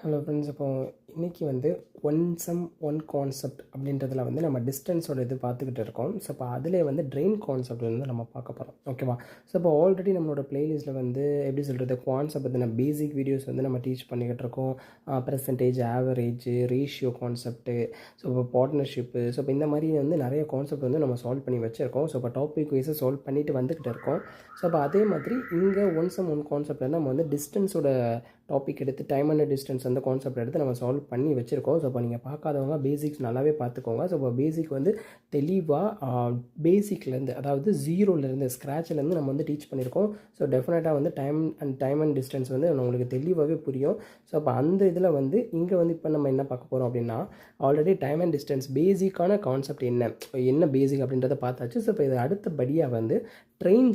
Hello friends. இப்போ இன்றைக்கி வந்து ஒன் சம் ஒன் கான்செப்ட் அப்படின்றதுல வந்து நம்ம டிஸ்டன்ஸோட இது பார்த்துக்கிட்டு இருக்கோம். ஸோ இப்போ அதிலே வந்து ட்ரெயின் கான்செப்ட் வந்து நம்ம பார்க்க போகிறோம். ஓகேவா? ஸோ இப்போ ஆல்ரெடி நம்மளோட ப்ளேலிஸ்ட்டில் வந்து எப்படி சொல்கிறது, கான்செப்ட் பற்றின பேசிக் வீடியோஸ் வந்து நம்ம டீச் பண்ணிக்கிட்டு இருக்கோம். Percentage, average, ratio concept, so இப்போ பார்ட்னர்ஷிப்பு, ஸோ இப்போ இந்த மாதிரி வந்து நிறைய கான்செப்ட் வந்து நம்ம சால்வ் பண்ணி வச்சுருக்கோம். ஸோ இப்போ டாபிக் வைஸாக சால்வ் பண்ணிட்டு வந்துக்கிட்டு இருக்கோம். ஸோ இப்போ அதே மாதிரி இங்கே ஒன் சம் ஒன் கான்செப்டில் நம்ம வந்து டிஸ்டன்ஸோட டாபிக் எடுத்து டைம் அண்ட் டிஸ்டன்ஸ் அந்த கான்செப்ட் எடுத்து நம்ம சால்வ் பண்ணி வச்சுருக்கோம். ஸோ இப்போ நீங்கள் பார்க்காதவங்க பேசிக்ஸ் நல்லாவே பார்த்துக்கோங்க. ஸோ இப்போ பேசிக் வந்து தெளிவாக பேசிக்லேருந்து, அதாவது ஜீரோலேருந்து, ஸ்க்ராட்ச்லேருந்து நம்ம வந்து டீச் பண்ணியிருக்கோம். ஸோ டெஃபினட்டாக வந்து டைம் அண்ட் டிஸ்டன்ஸ் வந்து உங்களுக்கு தெளிவாகவே புரியும். ஸோ அப்போ அந்த இதில் வந்து இங்கே வந்து இப்போ நம்ம என்ன பார்க்க போகிறோம் அப்படின்னா, ஆல்ரெடி டைம் அண்ட் டிஸ்டன்ஸ் பேசிக்கான கான்செப்ட் என்ன பேசிக் அப்படின்றத பார்த்தாச்சு. ஸோ இப்போ இது அடுத்தபடியாக வந்து ட்ரெயின்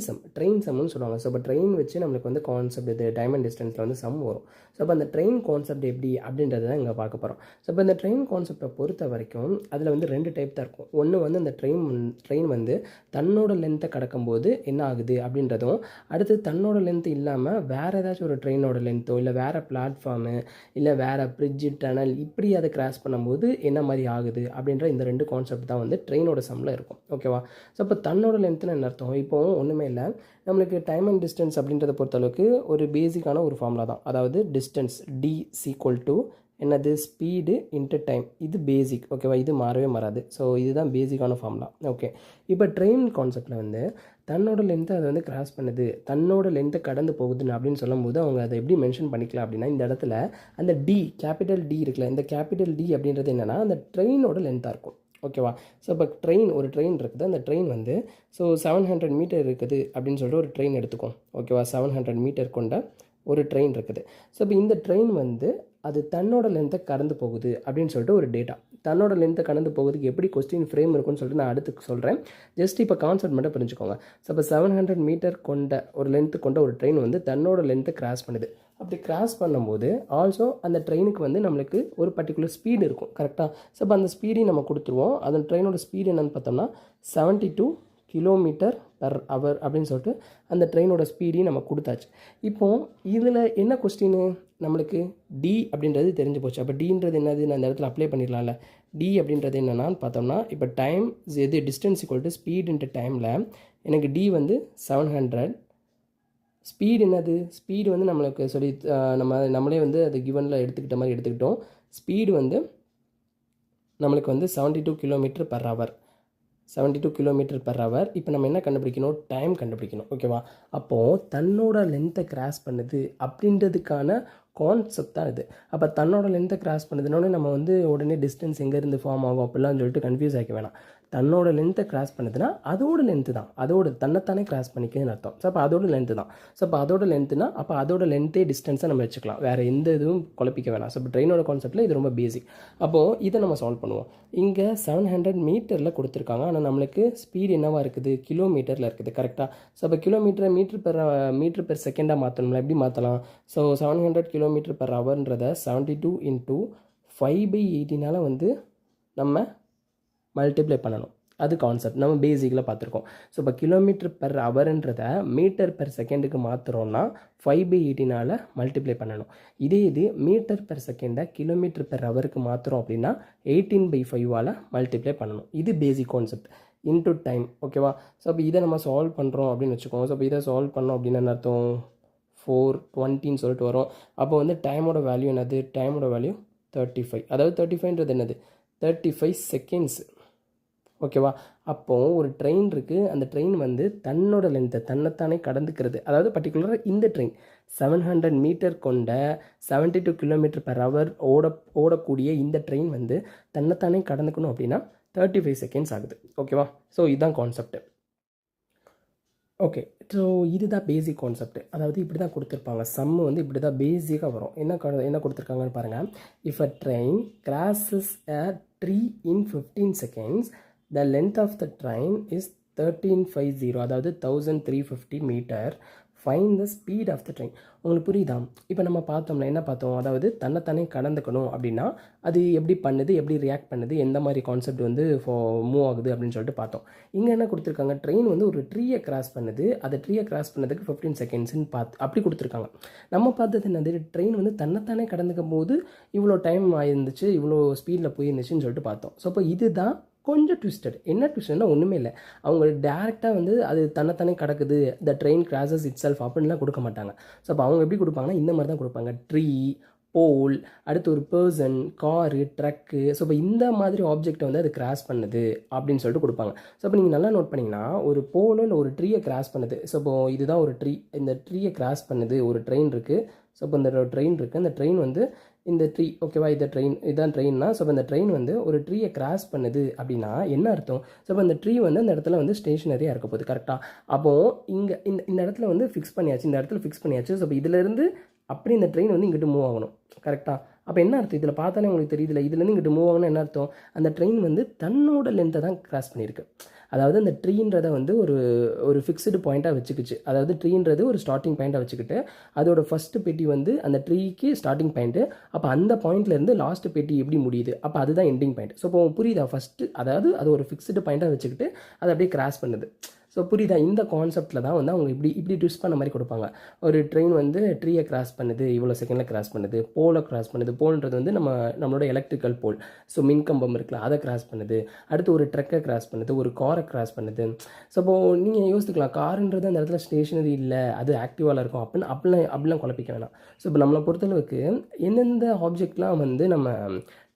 சம்னு சொல்லுவாங்க. ஸோ இப்போ ட்ரெயின் வச்சு நம்மளுக்கு வந்து கான்செப்ட் இது டைம் அண்ட் டிஸ்டன்ஸில் வந்து சம் வரும். ஸோ இப்போ அந்த ட்ரெயின் கான்செப்ட் எப்படி அப்படின்றத தான் இங்கே பார்க்க போகிறோம். ஸோ இப்போ இந்த ட்ரெயின் கான்செப்டை பொறுத்த வரைக்கும் அதில் வந்து 2 டைப் தான் இருக்கும். ஒன்று வந்து அந்த ட்ரெயின் வந்து தன்னோட லென்த்தை கடக்கும்போது என்ன ஆகுது அப்படின்றதும், அடுத்து தன்னோட லென்த் இல்லாமல் வேறு ஏதாச்சும் ஒரு ட்ரெயினோட லென்த்தோ இல்லை வேறு பிளாட்ஃபார்மு இல்லை வேறு பிரிட்ஜு, டனல் இப்படி அதை கிராஸ் பண்ணும்போது என்ன மாதிரி ஆகுது அப்படின்ற இந்த 2 கான்செப்ட் தான் வந்து ட்ரெயினோட சம்மில் இருக்கும். ஓகேவா? ஸோ இப்போ தன்னோட லென்த்துன்னு என்ன அர்த்தம்? இப்போ ஒன்றுமே இல்லை, நம்மளுக்கு டைம் அண்ட் டிஸ்டன்ஸ் அப்படின்றத பொறுத்தளவுக்கு ஒரு பேசிக்கான ஒரு ஃபார்முலா தான். அதாவது டிஸ்டன்ஸ் டி ஈக்குவல் டு என்னது, ஸ்பீடு இன்ட்டு டைம். இது பேசிக். ஓகேவா? இது மாறவே மாறாது. ஸோ இதுதான் பேசிக்கான ஃபார்முலா. ஓகே, இப்போ ட்ரெயின் கான்செப்டில் வந்து தன்னோட லென்த்தை அதை வந்து கிராஸ் பண்ணுது, தன்னோட லென்த்தை கடந்து போகுதுன்னு அப்படின்னு சொல்லும்போது அவங்க அதை எப்படி மென்ஷன் பண்ணிக்கலாம் அப்படின்னா, இந்த இடத்துல அந்த டி, கேபிட்டல் டி இருக்குல்ல, இந்த கேபிட்டல் டி அப்படின்றது என்னென்னா அந்த ட்ரெயினோட லென்த்தாக இருக்கும். ஓகேவா? ஸோ இப்போ ஒரு ட்ரெயின் இருக்குது. அந்த ட்ரெயின் வந்து 700 மீட்டர் இருக்குது அப்படின்னு சொல்லிட்டு ஒரு ட்ரெயின் எடுத்துக்கும். ஓகேவா? 700 மீட்டர் கொண்ட ஒரு ட்ரெயின் இருக்குது. ஸோ இப்போ இந்த ட்ரெயின் வந்து அது தன்னோட லென்த்தை கடந்து போகுது அப்படின்னு சொல்லிட்டு ஒரு டேட்டா. தன்னோட லென்த்தை கடந்து போகுதுக்கு எப்படி கொஸ்டின் ஃப்ரேம் இருக்குன்னு சொல்லிட்டு நான் அடுத்து சொல்கிறேன். ஜஸ்ட் இப்போ கான்செப்ட் மட்டும் புரிஞ்சுக்கோங்க. ஸோ இப்போ 700 மீட்டர் கொண்ட ஒரு லென்த்து கொண்ட ஒரு ட்ரெயின் வந்து தன்னோட லென்த்தை கிராஸ் பண்ணுது. அப்படி கிராஸ் பண்ணும்போது ஆல்சோ அந்த ட்ரெயினுக்கு வந்து நம்மளுக்கு ஒரு பர்டிகுலர் ஸ்பீடு இருக்கும். கரெக்டாக? ஸோ இப்போ அந்த ஸ்பீடையும் நம்ம கொடுத்துருவோம். அந்த ட்ரெயினோட ஸ்பீடு என்னென்னு பார்த்தோம்னா 72 கிலோமீட்டர் பர் ஹவர் அப்படின்னு சொல்லிட்டு அந்த ட்ரெயினோட ஸ்பீடையும் நம்ம கொடுத்தாச்சு. இப்போது இதில் என்ன கொஸ்டின், நம்மளுக்கு டி அப்படின்றது தெரிஞ்சு போச்சு. அப்போ டின்றது என்னது, நான் இந்த இடத்துல அப்ளை பண்ணிடலாம்ல. டி அப்படின்றது என்னென்னு பார்த்தோம்னா, இப்போ டைம் இது distance equal to speed into டைமில் எனக்கு டி வந்து 700. ஸ்பீடு என்னது, ஸ்பீடு வந்து நம்மளுக்கு சொல்லி நம்மளே வந்து அது கிவனில் எடுத்துக்கிட்ட மாதிரி எடுத்துக்கிட்டோம். ஸ்பீடு வந்து நம்மளுக்கு வந்து 72 kilometre per hour. 72 kilometre per hour. இப்போ நம்ம என்ன கண்டுபிடிக்கணும், டைம் கண்டுபிடிக்கணும். ஓகேவா? அப்போது தன்னோட லென்த்தை கிராஸ் பண்ணுது அப்படின்றதுக்கான கான்செப்ட் தான் இது. அப்போ தன்னோட லென்த்தை கிராஸ் பண்ணுதுன்னொடனே நம்ம வந்து உடனே டிஸ்டன்ஸ் எங்கேருந்து ஃபார்ம் ஆகும் அப்படிலாம் சொல்லிட்டு கன்ஃபியூஸ் ஆகிக்க வேணாம். தன்னோட லென்த்தை கிராஸ் பண்ணுதுன்னா அதோட லென்த்து தான், அதோட தன்னைத்தானே கிராஸ் பண்ணிக்குதுன்னு அர்த்தம். ஸோ அப்போ அதோட லென்த்து தான். ஸோ அப்போ அதோட லென்த்துனா அப்போ அதோட லென்த்தே டிஸ்டன்ஸை நம்ம வச்சுக்கலாம். வேறு எந்த இதுவும் குழப்பிக்க வேணாம். ஸோ இப்போ ட்ரெயினோட கான்செப்ட்டில் இது ரொம்ப பேசிக். அப்போது இதை நம்ம சால்வ் பண்ணுவோம். இங்கே 700 மீட்டரில் கொடுத்துருக்காங்க. ஆனால் நம்மளுக்கு ஸ்பீடு என்னவாக இருக்குது, கிலோமீட்டரில் இருக்குது. கரெக்டாக? ஸோ அப்போ கிலோமீட்டரை மீட்டர் பெர் செகண்டாக மாற்றணும்ல. எப்படி மாற்றலாம்? ஸோ 700 கிலோமீட்டர் பர் ஹவர்ன்றதை 72 இன்ட்டு 5/18 வந்து நம்ம மல்டிப்ளை பண்ணணும். அது கான்செப்ட் நம்ம பேசிக்கில் பார்த்துருக்கோம். ஸோ இப்போ கிலோமீட்டர் பெர் ஹவர்ன்றதை மீட்டர் பெர் செகண்டுக்கு மாற்றுறோன்னா 5/18 மல்டிப்ளை பண்ணணும். இது மீட்டர் பெர் செகண்டை கிலோமீட்டர் பெர் ஹவருக்கு மாற்றுறோம் அப்படின்னா 18/5 மல்டிப்ளை பண்ணணும். இது பேசிக் கான்செப்ட் இன்ட்டு டைம். ஓகேவா? ஸோ அப்போ இதை நம்ம சால்வ் பண்ணுறோம் அப்படின்னு வச்சுக்கோங்க. ஸோ இப்போ இதை சால்வ் பண்ணோம் அப்படின்னு என்ன அர்த்தம், 420 சொல்லிட்டு வரும். அப்போ வந்து டைமோட வேல்யூ என்னது, டைமோட வேல்யூ 35. அதாவது 35ன்றது என்னது, 35 செகண்ட்ஸ். ஓகேவா? அப்போது ஒரு ட்ரெயின் இருக்குது. அந்த ட்ரெயின் வந்து தன்னோட லென்த்தை தன்னைத்தானே கடந்துக்கிறது. அதாவது பர்டிகுலராக இந்த ட்ரெயின் 700 மீட்டர் கொண்ட 72 கிலோமீட்டர் பர் ஹவர் ஓடக்கூடிய இந்த ட்ரெயின் வந்து தன்னைத்தானே கடந்துக்கணும் அப்படின்னா 35 செகண்ட்ஸ் ஆகுது. ஓகேவா? ஸோ இதுதான் கான்செப்ட். ஓகே, ஸோ இதுதான் பேசிக் கான்செப்ட். அதாவது இப்படி தான் கொடுத்துருப்பாங்க. சம்மு வந்து இப்படி தான் பேசிக்காக வரும். என்ன கொடுத்துருக்காங்கன்னு பாருங்கள். If a train crosses a tree in 15 seconds, the length of the train is 1350, அதாவது 1350 metre. Find the speed of the train. உங்களுக்கு புரியுதா? இப்போ நம்ம பார்த்தோம்னா என்ன பார்த்தோம், அதாவது தன்னைத்தானே கடந்துக்கணும் அப்படின்னா அது எப்படி பண்ணுது, எப்படி ரியாக்ட் பண்ணுது, எந்த மாதிரி கான்செப்ட் வந்து மூவ் ஆகுது அப்படின்னு சொல்லிட்டு பார்த்தோம். இங்கே என்ன கொடுத்துருக்காங்க, ட்ரெயின் வந்து ஒரு ட்ரீயை கிராஸ் பண்ணுது, அந்த ட்ரீயை கிராஸ் பண்ணதுக்கு 15 செகண்ட்ஸ்ன்னு அப்படி கொடுத்துருக்காங்க. நம்ம பார்த்தது என்னது, ட்ரெயின் வந்து தன்னைத்தானே கடந்துக்கும் போது இவ்வளோ டைம் ஆயிருந்துச்சு, இவ்வளோ ஸ்பீடில் போயிருந்துச்சுன்னு சொல்லிட்டு பார்த்தோம். ஸோ அப்போ இதுதான் கொஞ்சம் ட்விஸ்டட். என்ன ட்விஸ்டட்னா ஒன்றுமே இல்லை, அவங்க டேரெக்டாக வந்து அது தன்னைத்தானே கிடக்குது, the train crosses itself அப்படின்லாம் கொடுக்க மாட்டாங்க. ஸோ அப்போ அவங்க எப்படி கொடுப்பாங்கன்னா இந்த மாதிரி தான் கொடுப்பாங்க, ட்ரீ, போல், அடுத்து ஒரு பர்சன், காரு, ட்ரக்கு. ஸோ இப்போ இந்த மாதிரி ஆப்ஜெக்டை வந்து அது கிராஸ் பண்ணுது அப்படின்னு சொல்லிட்டு கொடுப்பாங்க. ஸோ அப்போ நீங்கள் நல்லா நோட் பண்ணிங்கன்னா ஒரு போலோ இல்லை ஒரு ட்ரீயை கிராஸ் பண்ணுது. ஸோ இப்போ இதுதான் ஒரு ட்ரீ, இந்த ட்ரீயை கிராஸ் பண்ணுது, ஒரு ட்ரெயின் இருக்குது. ஸோ இப்போ இந்த ட்ரெயின் இருக்குது, அந்த ட்ரெயின் வந்து இந்த ட்ரீ, ஓகேவா, இதுதான் ட்ரெயின்னா. ஸோ இந்த ட்ரெயின் வந்து ஒரு ட்ரீயை கிராஸ் பண்ணுது அப்படின்னா என்ன அர்த்தம், ஸோ இப்போ இந்த ட்ரீ வந்து அந்த இடத்துல வந்து ஸ்டேஷனரியாக இருக்க போகுது, கரெக்டாக. அப்போது இங்கே இந்த இடத்துல வந்து ஃபிக்ஸ் பண்ணியாச்சு, இந்த இடத்துல ஃபிக்ஸ் பண்ணியாச்சு. ஸோ இப்போ இதிலேருந்து அப்படி இந்த ட்ரெயின் வந்து இங்கிட்டு மூவ் ஆகணும், கரெக்டாக. அப்போ என்ன அர்த்தம், இதில் பார்த்தாலே உங்களுக்கு தெரியுதுல, இதுலேருந்து இங்கிட்டு மூவ் ஆகணும் என்ன அர்த்தம், அந்த ட்ரெயின் வந்து தன்னோட லென்த்தை தான் கிராஸ் பண்ணியிருக்கு. அதாவது அந்த ட்ரீன்றதை வந்து ஒரு ஃபிக்ஸ்டு பாயிண்ட்டாக வச்சுக்கிச்சு. அதாவது ட்ரீன்றது ஒரு ஸ்டார்டிங் பாயிண்ட்டாக வச்சுக்கிட்டு அதோட ஃபஸ்ட்டு பெட்டி வந்து அந்த ட்ரீக்கு ஸ்டார்டிங் பாயிண்ட்டு. அப்போ அந்த பாயிண்ட்லேருந்து லாஸ்ட் பெட்டி எப்படி முடியுது, அப்போ அதுதான் எண்டிங் பாயிண்ட். ஸோ இப்போ புரியுதா, ஃபஸ்ட்டு அதாவது அது ஒரு ஃபிக்ஸ்டு பாயிண்ட்டாக வச்சுக்கிட்டு அதை அப்படியே கிராஸ் பண்ணுது. ஸோ புரியுதா, இந்த கான்செப்ட்டில் தான் வந்து அவங்க இப்படி ட்விஸ்ட் பண்ண மாதிரி கொடுப்பாங்க. ஒரு ட்ரெயின் வந்து ட்ரீயை கிராஸ் பண்ணுது, இவ்வளோ செகண்டில் கிராஸ் பண்ணுது, போலை கிராஸ் பண்ணுது. போல்ன்றது வந்து நம்மளோட எலக்ட்ரிக்கல் போல், ஸோ மின்கம்பம் இருக்குல்ல, அதை கிராஸ் பண்ணுது. அடுத்து ஒரு ட்ரக்கை கிராஸ் பண்ணுது, ஒரு காரை கிராஸ் பண்ணுது. ஸோ இப்போது நீங்கள் யோசித்துக்கலாம், காருன்றது அந்த இடத்துல ஸ்டேஷனரி இல்லை, அது ஆக்டிவாக இருக்கும் அப்படின்னு அப்படிலாம் குழப்பிக்க வேணாம். ஸோ இப்போ நம்மளை பொறுத்தளவுக்கு எந்தெந்த ஆப்ஜெக்ட்லாம் வந்து நம்ம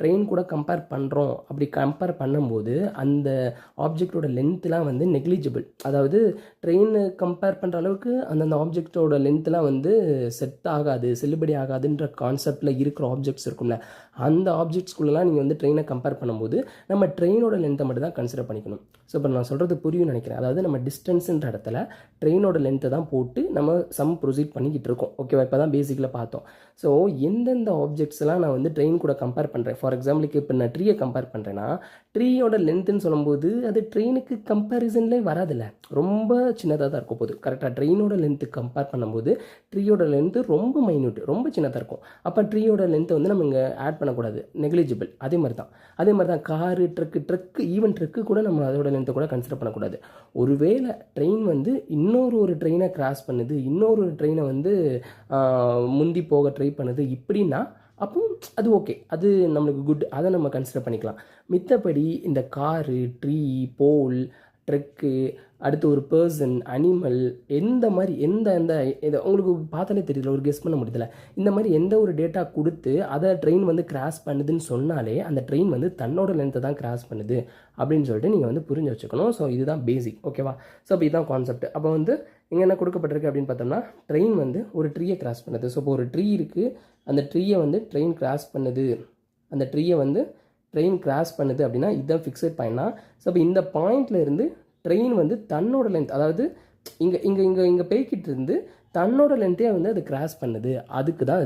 ட்ரெயின் கூட கம்பேர் பண்ணுறோம், அப்படி கம்பேர் பண்ணும்போது அந்த ஆப்ஜெக்டோட லென்த்லாம் வந்து நெக்லிஜிபிள். அதாவது ட்ரெயின் கம்பேர் பண்ணுற அளவுக்கு அந்தந்த ஆப்ஜெக்டோட லென்த்லாம் வந்து செட் ஆகாது, செல்லுபடி ஆகாதுன்ற கான்செப்டில் இருக்கிற ஆப்ஜெக்ட்ஸ் இருக்கும்ல, அந்த ஆப்ஜெக்ட்ஸ்குள்ளெலாம் நீங்கள் வந்து ட்ரெயினை கம்பேர் பண்ணும்போது நம்ம ட்ரெயினோட லென்த்தை மட்டும் தான் கன்சிடர் பண்ணிக்கணும். ஸோ இப்போ நான் சொல்கிறது புரியும்னு நினைக்கிறேன். அதாவது நம்ம டிஸ்டன்ஸுன்ற இடத்துல ட்ரெயினோட லென்த்தை தான் போட்டு நம்ம ப்ரொசீட் பண்ணிக்கிட்டு இருக்கோம், ஓகேவா. இப்போ தான் பேசிக்கில் பார்த்தோம். ஸோ எந்தெந்த ஆப்ஜெக்ட்ஸ்லாம் நான் வந்து ட்ரெயின் கூட கம்பேர் பண்ணுறேன், ஃபார் எக்ஸாம்பிளுக்கு இப்போ நான் ட்ரீயை கம்பேர் பண்ணுறேன்னா ட்ரீயோட லென்த்துன்னு சொல்லும்போது அது ட்ரெயினுக்கு கம்பேரிசன்லேயே வராதில்ல, ரொம்ப சின்னதாக தான் இருக்கும் போது, கரெக்டாக. ட்ரெயினோட லென்த்து கம்பேர் பண்ணும்போது ட்ரீயோட லென்த்து ரொம்ப மைன்யூட், ரொம்ப சின்னதாக இருக்கும். அப்போ ட்ரீயோட லென்த்தை வந்து நம்ம இங்கே ஆட் பண்ணக்கூடாது, நெக்லிஜிபிள். அதே மாதிரி தான் காரு, ட்ரக்கு, ஈவன் ட்ரக்கு கூட நம்ம அதோட லென்த்தை கூட கன்சிடர் பண்ணக்கூடாது. ஒருவேளை ட்ரெயின் வந்து இன்னொரு ட்ரெயினை கிராஸ் பண்ணுது, இன்னொரு ட்ரெயினை வந்து முந்தி போக ட்ரை பண்ணுது இப்படின்னா அப்போ அது ஓகே, அது நம்மளுக்கு குட், அதை நம்ம கன்சிடர் பண்ணிக்கலாம். மித்தபடி இந்த காரு, ட்ரீ, போல், ட்ரக்கு, அடுத்து ஒரு பர்சன், அனிமல், எந்த இதை உங்களுக்கு பார்த்தாலே தெரியல, ஒரு கெஸ் பண்ண முடியல. இந்த மாதிரி எந்த ஒரு டேட்டா கொடுத்து அதை ட்ரெயின் வந்து கிராஸ் பண்ணுதுன்னு சொன்னாலே அந்த ட்ரெயின் வந்து தன்னோட லென்த்தை தான் கிராஸ் பண்ணுது அப்படின்னு சொல்லிட்டு நீங்கள் வந்து புரிஞ்சு வச்சுக்கணும். ஸோ இதுதான் பேசிக், ஓகேவா. ஸோ இப்போ இதுதான் கான்செப்ட். அப்போ வந்து இங்கே என்ன கொடுக்கப்பட்டிருக்கு அப்படின்னு பார்த்தோம்னா ட்ரெயின் வந்து ஒரு ட்ரீயை கிராஸ் பண்ணுது. ஸோ இப்போ ஒரு ட்ரீ இருக்குது, அந்த ட்ரீயை வந்து ட்ரெயின் கிராஸ் பண்ணுது, அந்த ட்ரீயை வந்து ட்ரெயின் கிராஸ் பண்ணுது அப்படின்னா இதுதான் ஃபிக்ஸட் பாயிண்ட்னா. ஸோ இப்போ இந்த பாயிண்டில் இருந்து ட்ரெயின் வந்து தன்னோட லென்த், அதாவது இங்கே போய்கிட்டு இருந்து தன்னோட லென்த்தே வந்து அது கிராஸ் பண்ணுது, அதுக்கு தான்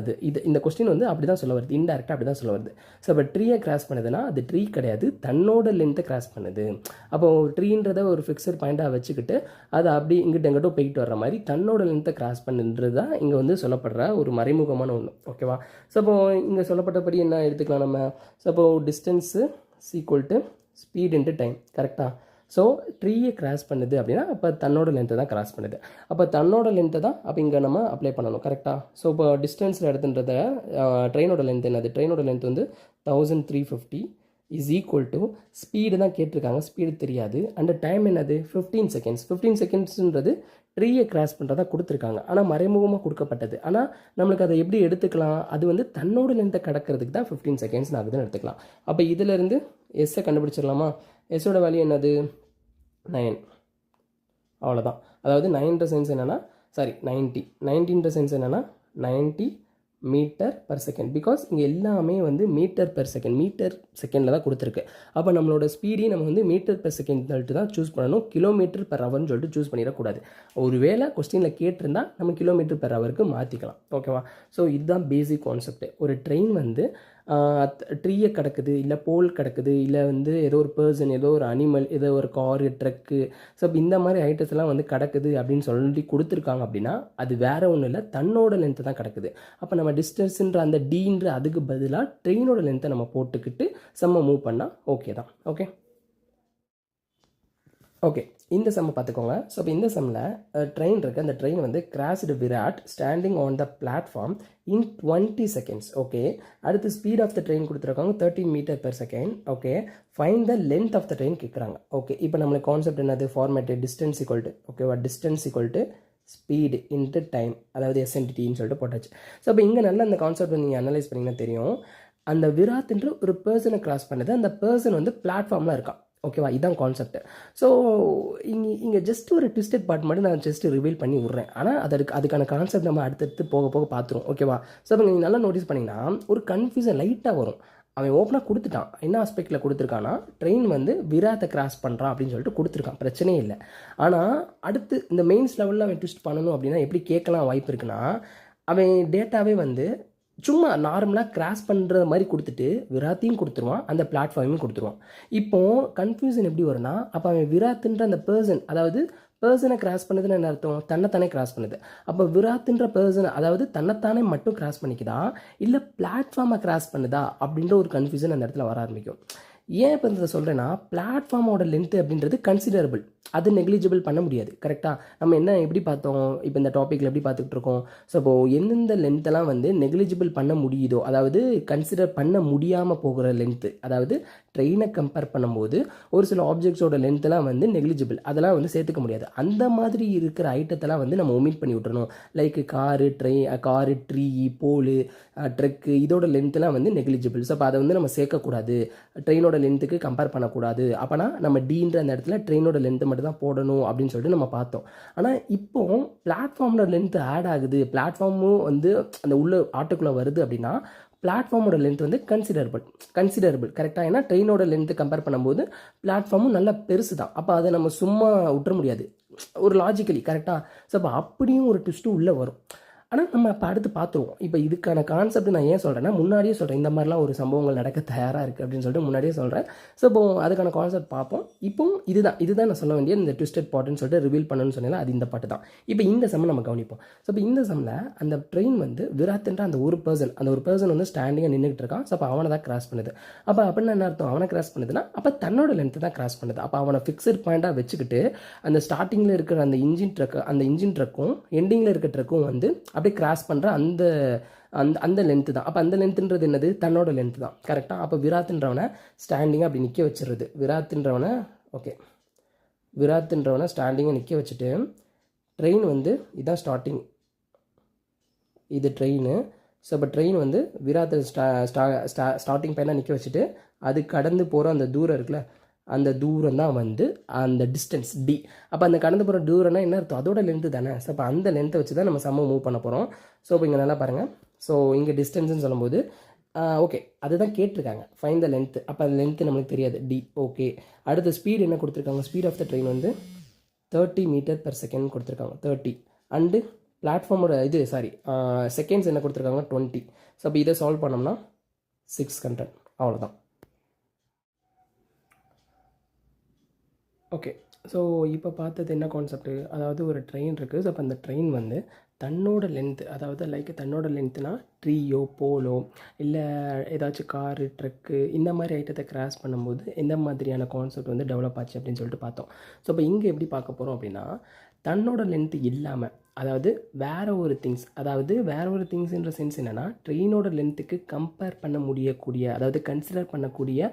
இந்த கொஸ்டின் வந்து அப்படி தான் சொல்ல வருது, இன்டெரக்டாக அப்படி தான் சொல்ல வருது. ஸோ இப்போ ட்ரீயை கிராஸ் பண்ணுதுன்னா அது ட்ரீ கிடையாது, தன்னோட லென்த்தை கிராஸ் பண்ணுது. அப்போ ட்ரீன்றதை ஒரு ஃபிக்ஸட் பாயிண்ட்டாக வச்சுக்கிட்டு அது அப்படி எங்கிட்ட போய்கிட்டு வர்ற மாதிரி தன்னோட லென்த்தை கிராஸ் பண்ணுன்றது தான் இங்கே வந்து சொல்லப்படுற ஒரு மறைமுகமான ஒன்று, ஓகேவா. ஸோ இப்போ இங்கே சொல்லப்பட்டபடி என்ன எடுத்துக்கலாம் நம்ம, ஸோ இப்போ distance equal to speed into time, கரெக்டாக. ஸோ ட்ரீயை கிராஸ் பண்ணுது அப்படின்னா அப்போ தன்னோட லென்த்தை தான் கிராஸ் பண்ணுது. அப்போ தன்னோட லென்த்தை தான் அப்போ இங்கே நம்ம அப்ளை பண்ணணும், கரெக்டாக. ஸோ இப்போ டிஸ்டன்ஸில் எடுத்துன்றத ட்ரெயினோட லென்த் என்னது, ட்ரெயினோட லென்த் வந்து 1350 இஸ் ஈக்குவல் டு ஸ்பீடு தான் கேட்டிருக்காங்க, ஸ்பீடு தெரியாது. அண்ட் டைம் என்னது 15 செகண்ட்ஸ். 15 செகண்ட்ஸுன்றது ட்ரீயை கிராஸ் பண்ணுறதா கொடுத்துருக்காங்க, ஆனால் மறைமுகமாக கொடுக்கப்பட்டது. ஆனால் நம்மளுக்கு அதை எப்படி எடுத்துக்கலாம், அது வந்து தன்னோட லென்த்தை கடக்கிறதுக்கு தான் 15 செகண்ட்ஸ் ஆகுதுன்னு எடுத்துக்கலாம். அப்போ இதிலேருந்து எஸ்ஸை கண்டுபிடிச்சிடலாமா. எஸ்ஸோட வேல்யூ என்னது 9, அவ்வளோதான். அதாவது 9ன்ற சென்ஸ் என்னென்னா 90ன்ற சென்ஸ் என்னென்னா 90 மீட்டர் பர் செகண்ட். பிகாஸ் இங்கே எல்லாமே வந்து மீட்டர் செகண்டில் தான் கொடுத்துருக்கு. அப்போ நம்மளோட ஸ்பீடையும் நம்ம வந்து மீட்டர் பெர் செகண்ட் சொல்லிட்டு தான் சூஸ் பண்ணணும், கிலோமீட்டர் பெர் ஹவர்னு சொல்லிட்டு சூஸ் பண்ணிடக்கூடாது. ஒருவேளை கொஸ்டினில் கேட்டிருந்தால் நம்ம கிலோமீட்டர் பெர் ஹவருக்கு மாற்றிக்கலாம், ஓகேவா. ஸோ இதுதான் பேசிக் கான்செப்ட். ஒரு ட்ரெயின் வந்து ட்ரீயை கிடக்குது, இல்லை போல் கிடக்குது, இல்லை வந்து ஏதோ ஒரு பர்சன், ஏதோ ஒரு அனிமல், ஏதோ ஒரு காரு, ட்ரக்கு, ஸோ இந்த மாதிரி ஐட்டம்ஸ் எல்லாம் வந்து கிடக்குது அப்படின்னு சொல்லி கொடுத்துருக்காங்க அப்படின்னா அது வேறு ஒன்றும் இல்லை, தன்னோட லென்த்து தான் கிடக்குது. அப்போ நம்ம டிஸ்டன்ஸுன்ற அந்த டீன்ற அதுக்கு பதிலாக ட்ரெயினோட லென்த்தை நம்ம போட்டுக்கிட்டு செம்ம மூவ் பண்ணால் ஓகே தான். ஓகே, இந்த செம்மை பார்த்துக்கோங்க. ஸோ இப்போ இந்த செம்மில் ட்ரெயின் இருக்குது. அந்த ட்ரெயின் வந்து crossed Virat standing on the platform in 20 seconds. Okay, அடுத்து ஸ்பீட் ஆஃப் த ட்ரெயின் கொடுத்துருக்காங்க 13 metre per second. Okay, find the length of the train கேட்குறாங்க. ஓகே, இப்போ நம்மளுக்கு கான்செப்ட் என்னது, ஃபார்மேட்டு டிஸ்டன்ஸ் ஈக்குவல் டு, ஓகேவா, distance equal to speed into time, அதாவது எஸ்என்டிடின்னு சொல்லிட்டு போட்டாச்சு. ஸோ இப்போ இங்கே நல்லா அந்த கான்செப்ட் நீங்கள் அனலைஸ் பண்ணிங்கன்னா தெரியும். அந்த விராத்ன்ற ஒரு பர்சனை கிராஸ் பண்ணுது, அந்த பர்சன் வந்து பிளாட்ஃபார்மில் இருக்கான். ஓகேவா, இதுதான் கான்செப்ட். ஸோ இங்கே ஜஸ்ட் ஒரு ட்விஸ்டட் பார்ட் மட்டும் நான் ஜஸ்ட் ரிவீல் பண்ணி விட்றேன். ஆனால் அதுக்கான கான்செப்ட் நம்ம அடுத்தடுத்து போக போக பார்த்துருவோம். ஓகேவா, ஸோ இப்போ நீங்கள் நல்லா நோட்டீஸ் பண்ணிங்கன்னா ஒரு கன்ஃபியூஷன் லைட்டாக வரும். அவன் ஓப்பனாக கொடுத்துட்டான், என்ன ஆஸ்பெக்டில் கொடுத்துருக்கான்னா ட்ரெயின் வந்து விராத்தை கிராஸ் பண்ணுறான் அப்படின்னு சொல்லிட்டு கொடுத்துருக்கான், பிரச்சனையே இல்லை. ஆனால் அடுத்து இந்த மெயின்ஸ் லெவலில் அவன் ட்விஸ்ட் பண்ணணும் அப்படின்னா எப்படி கேட்கலாம் வாய்ப்பு இருக்குன்னா, அவன் டேட்டாவே வந்து சும்மா நார்மலாக கிராஸ் பண்ணுற மாதிரி கொடுத்துட்டு விராத்தையும் கொடுத்துருவான், அந்த பிளாட்ஃபார்மையும் கொடுத்துருவான். இப்போது கன்ஃபியூஷன் எப்படி வரும்னா, அப்போ அவன் விராத்துன்ற அந்த பர்சன், அதாவது பர்சனை கிராஸ் பண்ணுதுன்னு என்ன அர்த்தம், தன்னைத்தானே கிராஸ் பண்ணுது. அப்போ விராத்துன்ற பர்சன் அதாவது தன்னைத்தானே மட்டும் கிராஸ் பண்ணிக்குதா இல்லை பிளாட்ஃபார்மை கிராஸ் பண்ணுதா அப்படின்ற ஒரு கன்ஃபியூஷன் அந்த இடத்துல வர ஆரம்பிக்கும். ஏன் இப்போ இதை சொல்கிறேன்னா, பிளாட்ஃபார்மோட லென்த்து அப்படின்றது கன்சிடரபிள், அது நெக்லிஜிபிள் பண்ண முடியாது. கரெக்டாக நம்ம என்ன எப்படி பார்த்தோம், இப்போ இந்த டாப்பிக்கில் எப்படி பார்த்துக்கிட்டு இருக்கோம். ஸோ இப்போது எந்தெந்த லென்த்தெல்லாம் வந்து நெக்லிஜிபிள் பண்ண முடியுதோ, அதாவது கன்சிடர் பண்ண முடியாமல் போகிற லென்த்து, அதாவது ட்ரெயினை கம்பேர் பண்ணும்போது ஒரு சில ஆப்ஜெக்ட்ஸோட லென்த்தெல்லாம் வந்து நெக்லிஜிபிள், அதெல்லாம் வந்து சேர்த்துக்க முடியாது. அந்த மாதிரி இருக்கிற ஐட்டத்தெல்லாம் வந்து நம்ம ஒமிட் பண்ணி விட்டுறணும். லைக் காரு, ட்ரீ, போலு, ட்ரக்கு, இதோட லென்த்தெல்லாம் வந்து நெக்லிஜிபிள். ஸோ அப்போ அதை வந்து நம்ம சேர்க்கக்கூடாது, ட்ரெயினோட லென்த்துக்கு கம்பேர் பண்ணக்கூடாது. அப்போனா நம்ம டீன்ற அந்த இடத்துல ட்ரெயினோட லென்த்து மட்டும் தான் போடணும் அப்படின்னு சொல்லிட்டு நம்ம பார்த்தோம். ஆனால் இப்போ பிளாட்ஃபார்மோட லென்த்து ஆட் ஆகுது, பிளாட்ஃபார்மும் வந்து அந்த உள்ள ஆட்டோக்குள்ளே வருது அப்படின்னா பிளாட்ஃபார்மோட லென்த் வந்து கன்சிடரபிள் கரெக்டாக. ஏன்னா ட்ரெயினோட லென்த்து கம்பேர் பண்ணும்போது பிளாட்ஃபார்மும் நல்லா பெருசு தான். அப்போ அதை நம்ம சும்மா விட்டுற முடியாது, ஒரு லாஜிக்கலி கரெக்டாக. ஸோ அப்போ அப்படியும் ஒரு ட்விஸ்ட்டும் உள்ளே வரும். ஆனால் நம்ம இப்போ அடுத்து பார்த்துருவோம். இப்போ இதுக்கான கான்செப்ட் நான் ஏன் சொல்கிறேன்னா, முன்னாடியே சொல்கிறேன், இந்த மாதிரிலாம் ஒரு சம்பவங்கள் நடக்க தயாராக இருக்குது அப்படின்னு சொல்லிட்டு முன்னாடியே சொல்கிறேன். ஸோ இப்போ அதுக்கான கான்செப்ட் பார்ப்போம். இப்போ இதுதான் நான் சொல்ல வேண்டிய இந்த ட்விஸ்டட் பாட்டுன்னு சொல்லிட்டு ரிவீல் பண்ணணும்னு சொன்னால அது இந்த பாட்டு தான். இப்போ இந்த சம்மை நம்ம கவனிப்போம். ஸோ இப்போ இந்த சம்மில் அந்த ட்ரெயின் வந்து விராத்துன்ற அந்த ஒரு பர்சன் வந்து ஸ்டாண்டிங்காக நின்றுட்டு இருக்கான். ஸோ அப்போ அவனை தான் கிராஸ் பண்ணுது. அப்போ அப்படின்னு என்ன அர்த்தம், அவனை கிராஸ் பண்ணுதுன்னா அப்போ தன்னோட லென்த்து தான் கிராஸ் பண்ணுது. அப்போ அவனை ஃபிக்ஸட் பாயிண்டாக வச்சுக்கிட்டு அந்த ஸ்டார்டிங்கில் இருக்கிற அந்த இன்ஜின் ட்ரக்கும் எண்டிங்கில் இருக்கிற ட்ரக்கும் வந்து அப்படியே கிராஸ் பண்ணுற அந்த லென்த்து தான். அப்போ அந்த லென்த்துன்றது என்னது, தன்னோட லென்த்து தான். கரெக்டாக. அப்போ விராத்துன்றவனை ஸ்டாண்டிங்காக அப்படி நிற்க வச்சுருது. விராத்துன்றவனை ஸ்டாண்டிங்காக நிற்க வச்சுட்டு ட்ரெயின் வந்து இதுதான் ஸ்டார்டிங், இது ட்ரெயின். ஸோ இப்போ ட்ரெயின் வந்து விராத்தை ஸ்டார்டிங் பாயிண்டாக நிற்க வச்சுட்டு அது கடந்து போகிற அந்த தூரம் இருக்குல்ல, அந்த தூரம் தான் வந்து அந்த டிஸ்டன்ஸ் டி. அப்போ அந்த கடந்து போகிற தூரம்னா என்ன அர்த்தம், அதோட லென்த்து தானே. ஸோ அப்போ அந்த லென்த்தை வச்சு தான் நம்ம சம்ம மூவ் பண்ண போகிறோம். ஸோ இப்போ இங்கே நல்லா பாருங்கள். ஸோ இங்கே டிஸ்டன்ஸ்னு சொல்லும்போது ஓகே அதுதான் கேட்டிருக்காங்க, ஃபைன் த லென்த்து. அப்போ அந்த லென்த்து நம்மளுக்கு தெரியாது, டி. ஓகே, அடுத்த ஸ்பீடு என்ன கொடுத்துருக்காங்க, ஸ்பீட் ஆஃப் த ட்ரெயின் வந்து 30 மீட்டர் பெர் செகண்ட் கொடுத்துருக்காங்க, 30. அண்டு பிளாட்ஃபார்மோட செகண்ட்ஸ் என்ன கொடுத்துருக்காங்க, 20. ஸோ அப்போ இதை சால்வ் பண்ணோம்னா 600, அவ்வளோதான். ஓகே, ஸோ இப்போ பார்த்தது என்ன கான்செப்ட்டு, அதாவது ஒரு ட்ரெயின் இருக்குது. ஸோ அப்போ அந்த ட்ரெயின் வந்து தன்னோட லென்த்து, அதாவது லைக் தன்னோட லென்த்துனா ட்ரீயோ போலோ இல்லை ஏதாச்சும் காரு, ட்ரக்கு, இந்த மாதிரி ஐட்டத்தை கிராஸ் பண்ணும்போது எந்த மாதிரியான கான்செப்ட் வந்து டெவலப் ஆச்சு அப்படின்னு சொல்லிட்டு பார்த்தோம். ஸோ இப்போ இங்கே எப்படி பார்க்க போகிறோம் அப்படின்னா, தன்னோட லென்த்து இல்லாமல், அதாவது வேறு ஒரு திங்ஸ்ன்ற சென்ஸ் என்னென்னா, ட்ரெயினோட லென்த்துக்கு கம்பேர் பண்ண முடியக்கூடிய, அதாவது கன்சிடர் பண்ணக்கூடிய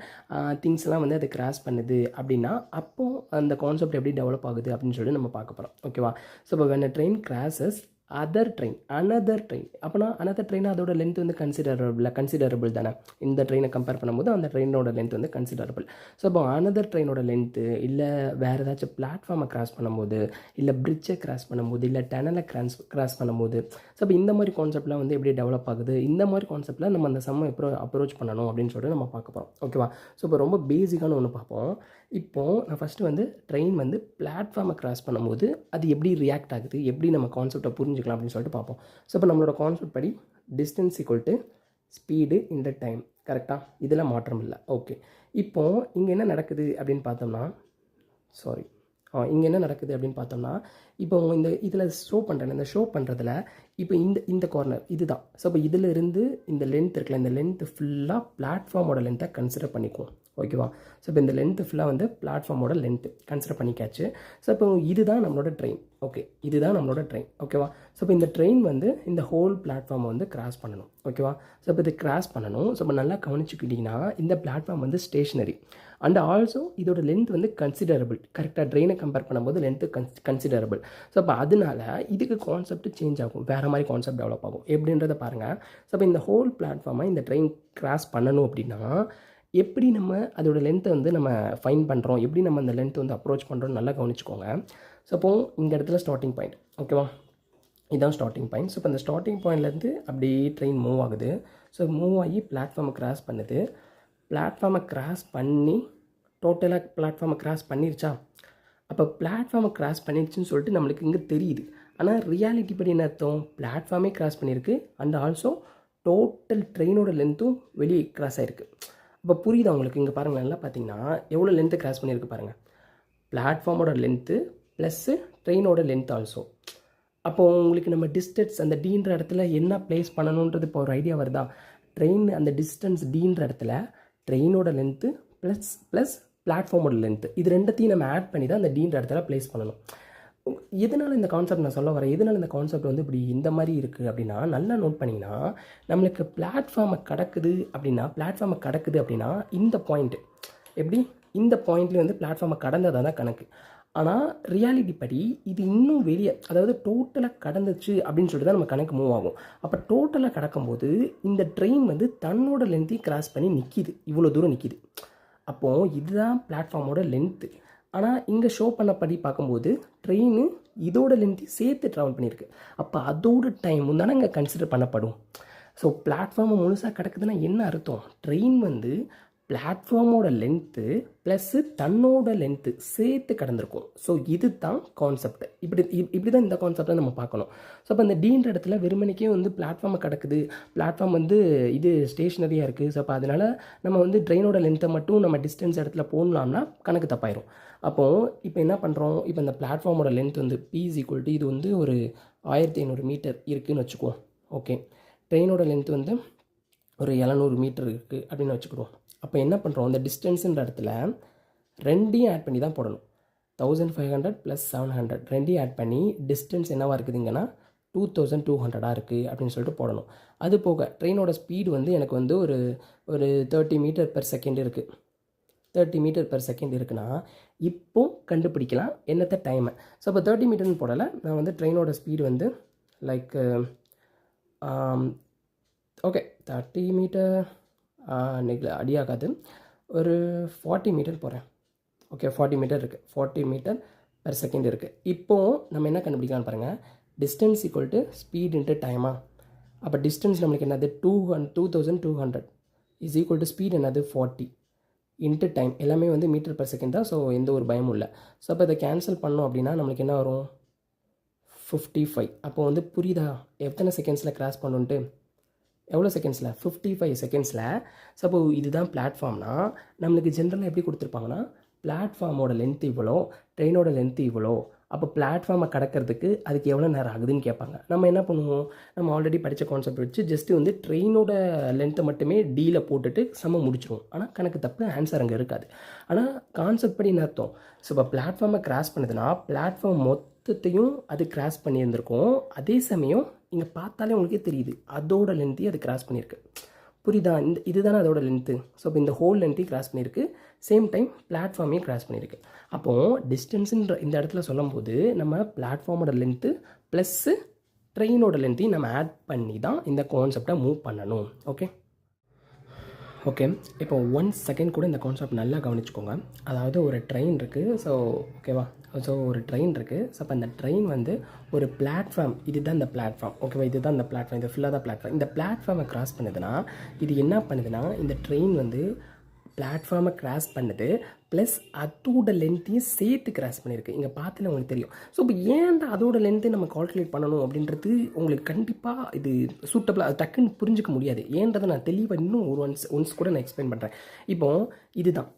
திங்ஸ்லாம் வந்து அதை கிராஸ் பண்ணுது அப்படின்னா அப்போது அந்த கான்செப்ட் எப்படி டெவலப் ஆகுது அப்படின்னு சொல்லிட்டு நம்ம பார்க்க போகிறோம். ஓகேவா. ஸோ இப்போ when a train crashes another train அப்போனா another train அதோட லென்த் வந்து கன்சிடரபிள் தானே. இந்த ட்ரெயினை கம்பேர் பண்ணும்போது அந்த ட்ரெயினோட லென்த் வந்து கன்சிடரபிள். ஸோ இப்போ another ட்ரெயினோட லென்த்து இல்லை வேறு ஏதாச்சும் பிளாட்ஃபார்மை கிராஸ் பண்ணும்போது, இல்லை பிரிட்ஜை கிராஸ் பண்ணும்போது, இல்லை டனலை கிராஸ் பண்ணும்போது, ஸோ இப்போ இந்த மாதிரி கான்செப்ட்லாம் வந்து எப்படி டெவலப் ஆகுது, இந்த மாதிரி கான்செப்டில் நம்ம அந்த சம்மை எப்போ அப்ரோச் பண்ணணும் அப்படின்னு சொல்லிட்டு நம்ம பார்க்க போகிறோம். ஓகேவா. ஸோ இப்போ ரொம்ப பேசிக்கான ஒன்று பார்ப்போம். இப்போது நான் ஃபஸ்ட்டு வந்து ட்ரெயின் வந்து பிளாட்ஃபார்மை கிராஸ் பண்ணும்போது அது எப்படி ரியாக்ட் ஆகுது, எப்படி நம்ம கான்செப்டை புரிஞ்சுக்கலாம் அப்படின்னு சொல்லிட்டு பார்ப்போம். ஸோ இப்போ நம்மளோட கான்செப்ட் படி டிஸ்டன்ஸ் ஈக்குவல் டு ஸ்பீடு இந்த டைம், கரெக்டாக, இதில் மாற்றம் இல்லை. ஓகே, இப்போது இங்கே என்ன நடக்குது அப்படின்னு பார்த்தோம்னா, சாரி, இங்கே என்ன நடக்குது அப்படின்னு பார்த்தோம்னா, இப்போ இந்த இதில் ஷோ பண்ணுறேன், இந்த ஷோ பண்ணுறதுல இப்போ இந்த கார்னர் இதுதான். ஸோ இப்போ இதில் இருந்து இந்த லென்த் இருக்குல்ல, இந்த லென்த்து ஃபுல்லாக பிளாட்ஃபார்மோட லென்த்தை கன்சிடர் பண்ணிக்குவோம். ஓகேவா? ஸோ இப்போ இந்த லென்த்து ஃபுல்லாக வந்து பிளாட்ஃபார்மோட லென்த்து கன்சிடர் பண்ணிக்காச்சு. ஸோ இப்போ இதுதான் நம்மளோட ட்ரெயின். ஓகே, இதுதான் நம்மளோட ட்ரெயின். ஓகேவா? ஸோ இப்போ இந்த ட்ரெயின் வந்து இந்த ஹோல் பிளாட்ஃபார்மை வந்து கிராஸ் பண்ணணும். ஓகேவா? ஸோ இப்போ இது கிராஸ் பண்ணணும். ஸோ இப்போ நல்லா கவனிச்சுக்கிட்டிங்கன்னா இந்த பிளாட்ஃபார்ம் வந்து ஸ்டேஷனரி அண்ட் ஆல்சோ இதோட லென்த் வந்து கன்சிடரபிள். கரெக்டாக ட்ரெயினை கம்பேர் பண்ணும்போது லென்த்து கன்சிடரபிள். ஸோ அப்போ அதனால இதுக்கு கான்செப்ட் சேஞ்ச் ஆகும், வேறு மாதிரி கான்செப்ட் டெவலப் ஆகும். எப்படின்றத பாருங்கள். ஸோ இப்போ இந்த ஹோல் பிளாட்ஃபார்மை இந்த ட்ரெயின் கிராஸ் பண்ணணும் அப்படின்னா எப்படி நம்ம அதோட லென்த்தை வந்து நம்ம ஃபைன் பண்ணுறோம், எப்படி நம்ம அந்த லென்த்தை வந்து அப்ரோச் பண்ணுறோன்னு நல்லா கவனிச்சுக்கோங்க. ஸோ அப்போது இந்த இடத்துல ஸ்டார்டிங் பாயிண்ட். ஓகேவா? இதுதான் ஸ்டார்டிங் பாயிண்ட். ஸோ இப்போ இந்த ஸ்டார்டிங் பாயிண்ட்லேருந்து அப்படியே ட்ரெயின் மூவ் ஆகுது. ஸோ மூவ் ஆகி பிளாட்ஃபார்மை கிராஸ் பண்ணுது. பிளாட்ஃபார்மை கிராஸ் பண்ணி டோட்டலாக பிளாட்ஃபார்மை கிராஸ் பண்ணிருச்சா? அப்போ பிளாட்ஃபார்மை கிராஸ் பண்ணிடுச்சுன்னு சொல்லிட்டு நம்மளுக்கு இங்கே தெரியுது. ஆனால் ரியாலிட்டி படி என்ன அர்த்தம்? பிளாட்ஃபார்மே கிராஸ் பண்ணியிருக்கு அண்ட் ஆல்சோ டோட்டல் ட்ரெயினோட லென்த்தும் வெளியே கிராஸ் ஆகிருக்கு. அப்போ புரியுதா உங்களுக்கு? இங்கே பாருங்கள், நல்லா பார்த்தீங்கன்னா எவ்வளோ லென்த்து கிராஸ் பண்ணியிருக்கு பாருங்கள். பிளாட்ஃபார்மோட லென்த்து ப்ளஸ்ஸு ட்ரெயினோட லென்த் ஆல்சோ. அப்போது உங்களுக்கு நம்ம டிஸ்டன்ஸ் அந்த டீன்ற இடத்துல என்ன ப்ளேஸ் பண்ணணுன்றது இப்போ ஒரு ஐடியா வருதா? ட்ரெயின் அந்த டிஸ்டன்ஸ் டீன்ற இடத்துல ட்ரெயினோட லென்த்து ப்ளஸ் பிளாட்ஃபார்மோட லென்த்து இது ரெண்டத்தையும் நம்ம ஆட் பண்ணி தான் அந்த டீன்ற இடத்துல ப்ளேஸ் பண்ணணும். எதனால் இந்த கான்செப்ட் நான் சொல்ல வரேன், எதனால் இந்த கான்செப்ட் வந்து இப்படி இந்த மாதிரி இருக்குது அப்படின்னா, நல்லா நோட் பண்ணிங்கன்னா நம்மளுக்கு பிளாட்ஃபார்மை கடக்குது அப்படின்னா இந்த பாயிண்ட்டு எப்படி இந்த பாயிண்ட்லேயே வந்து பிளாட்ஃபார்மை கடந்ததாக தான் கணக்கு. ஆனால் ரியாலிட்டி படி இது இன்னும் வெளியே, அதாவது டோட்டலாக கடந்துச்சு அப்படின்னு சொல்லிட்டு தான் நம்ம கணக்கு மூவ் ஆகும். அப்போ டோட்டலாக கடக்கும்போது இந்த ட்ரெயின் வந்து தன்னோட லென்த்தையும் கிராஸ் பண்ணி நிற்கிது, இவ்வளோ தூரம் நிற்கிது. அப்போது இதுதான் பிளாட்ஃபார்மோட லென்த்து. ஆனால் இங்கே ஷோ பண்ணபடி பார்க்கும்போது ட்ரெயின் இதோட லென்த்தையும் சேர்த்து ட்ராவல் பண்ணியிருக்கு. அப்போ அதோட டைமும் தானே இங்கே கன்சிடர் பண்ணப்படும். ஸோ பிளாட்ஃபார்மை முழுசாக கிடக்குதுன்னா என்ன அர்த்தம்? ட்ரெயின் வந்து பிளாட்ஃபார்மோட லென்த்து ப்ளஸ்ஸு தன்னோட லென்த்து சேர்த்து கடந்திருக்கும். ஸோ இது தான் கான்செப்ட். இப்படி தான் இந்த கான்செப்டை நம்ம பார்க்கணும். ஸோ அப்போ இந்த டீன்ற இடத்துல வெறுமனைக்கே வந்து பிளாட்ஃபார்மை கிடக்குது, பிளாட்ஃபார்ம் வந்து இது ஸ்டேஷ்னரியாக இருக்குது. ஸோ அப்போ அதனால் நம்ம வந்து ட்ரெயினோட லென்த்தை மட்டும் நம்ம டிஸ்டன்ஸ் இடத்துல போடலாம்னா கணக்கு தப்பாயிரும். அப்போது இப்போ என்ன பண்ணுறோம்? இப்போ இந்த பிளாட்ஃபார்மோட லென்த் வந்து P = இது வந்து ஒரு 1500 மீட்டர் இருக்குதுன்னு வச்சுக்குவோம். ஓகே, ட்ரெயினோட லென்த் வந்து ஒரு 700 மீட்டர் இருக்குது அப்படின்னு வச்சுக்கிடுவோம். அப்போ என்ன பண்ணுறோம்? இந்த டிஸ்டன்ஸுன்ற இடத்துல ரெண்டையும் ஆட் பண்ணி தான் போடணும். 1500 + 700 ரெண்டையும் ஆட் பண்ணி டிஸ்டன்ஸ் என்னவாக இருக்குதுங்கன்னா 2200 இருக்குது அப்படின்னு சொல்லிட்டு போடணும். அது போக ட்ரெயினோட ஸ்பீடு வந்து எனக்கு வந்து ஒரு 30 மீட்டர்/செகண்ட் இருக்குது. 30 மீட்டர்/செகண்ட் இருக்குன்னா இப்போ கண்டுபிடிக்கலாம் என்னத்த டைமை. ஸோ இப்போ 30 மீட்டர்னு போடலை, நான் வந்து ட்ரெயினோட ஸ்பீடு வந்து லைக் ஓகே 30 மீட்டர் அடியாகாது, ஒரு 40 மீட்டர் போகிறேன். ஓகே, 40 மீட்டர் இருக்குது, 40 மீட்டர்/செகண்ட் இருக்குது. இப்போது நம்ம என்ன கண்டுபிடிக்கலாம்னு பாருங்கள். டிஸ்டன்ஸ் = ஸ்பீட் × டைமா. அப்போ டிஸ்டன்ஸ் நம்மளுக்கு என்னது 2200 = ஸ்பீட் என்னது 40 × டைம். எல்லாமே வந்து மீட்டர்/செகண்ட் தான். ஸோ எந்த ஒரு பயமும் இல்லை. ஸோ அப்போ இதை கேன்சல் பண்ணோம் அப்படின்னா நம்மளுக்கு என்ன வரும்? 55. அப்போ வந்து புரியுதா எத்தனை செகண்ட்ஸில் கிராஸ் பண்ணுன்ட்டு? எவ்வளோ செகண்ட்ஸில்? 55 செகண்ட்ஸில். ஸோ அப்போ இதுதான் பிளாட்ஃபார்ம்னா நம்மளுக்கு ஜென்ரலாக எப்படி கொடுத்துருப்பாங்கன்னா, பிளாட்ஃபார்மோட லென்த் இவ்வளோ, ட்ரெயினோட லென்த் இவ்வளோ, அப்போ பிளாட்ஃபார்மை கடக்கிறதுக்கு அதுக்கு எவ்வளோ நேரம் ஆகுதுன்னு கேட்பாங்க. நம்ம என்ன பண்ணுவோம்? நம்ம ஆல்ரெடி படித்த கான்செப்ட் வச்சு ஜஸ்ட்டு வந்து ட்ரெயினோட லென்த்தை மட்டுமே டீல போட்டுட்டு சம முடிச்சிடுவோம். ஆனால் கணக்கு தப்பு, ஆன்சர் அங்கே இருக்காது. ஆனால் கான்செப்ட் படி என்ன அர்த்தம்? ஸோ இப்போ பிளாட்ஃபார்மை கிராஸ் பண்ணுதுன்னா பிளாட்ஃபார்ம் மொத்தத்தையும் அது கிராஸ் பண்ணியிருந்திருக்கும். அதே சமயம் இங்கே பார்த்தாலே உங்களுக்கே தெரியுது அதோட லென்த்தையும் அது கிராஸ் பண்ணியிருக்கு. புரியுதா? இதுதானே அதோட லென்த்து. ஸோ இப்போ இந்த ஹோல் லென்த்தையும் கிராஸ் பண்ணியிருக்கு, சேம் டைம் பிளாட்ஃபார்மையும் கிராஸ் பண்ணியிருக்கு. அப்போது டிஸ்டன்ஸுன்ற இந்த இடத்துல சொல்லும்போது நம்ம பிளாட்ஃபார்மோட லென்த்து ப்ளஸ்ஸு ட்ரெயினோட லென்த்தையும் நம்ம ஆட் பண்ணி தான் இந்த கான்செப்டை மூவ் பண்ணணும். ஓகே, இப்போ 1 செகண்ட் கூட இந்த கான்செப்ட் நல்லா கவனிச்சுக்கோங்க. அதாவது ஒரு ட்ரெயின் இருக்குது. ஸோ ஓகேவா? ஸோ ஒரு ட்ரெயின் இருக்குது. ஸோ அப்போ அந்த ட்ரெயின் வந்து ஒரு பிளாட்ஃபார்ம், இதுதான் இந்த பிளாட்ஃபார்ம். ஓகேவா? இதுதான் இந்த பிளாட்ஃபார்ம், இது ஃபுல்லாக தான் பிளாட்ஃபார்ம். இந்த பிளாட்ஃபார்மை கிராஸ் பண்ணுதுன்னா இது என்ன பண்ணுதுன்னா, இந்த ட்ரெயின் வந்து பிளாட்ஃபார்மை கிராஸ் பண்ணுது, ப்ளஸ் அதோட லென்த்தையும் சேர்த்து கிராஸ் பண்ணியிருக்கு. இங்கே பார்த்துல உங்களுக்கு தெரியும். ஸோ இப்போ ஏன் அதோட லென்த்தை நம்ம கால்குலேட் பண்ணணும் அப்படின்றது உங்களுக்கு கண்டிப்பாக இது சூட்டபிளாக அது டக்குன்னு புரிஞ்சிக்க முடியாது. ஏன்றதை நான் தெளிவாக இன்னும் ஒன்ஸ் கூட நான் எக்ஸ்பிளைன் பண்ணுறேன். இதுதான்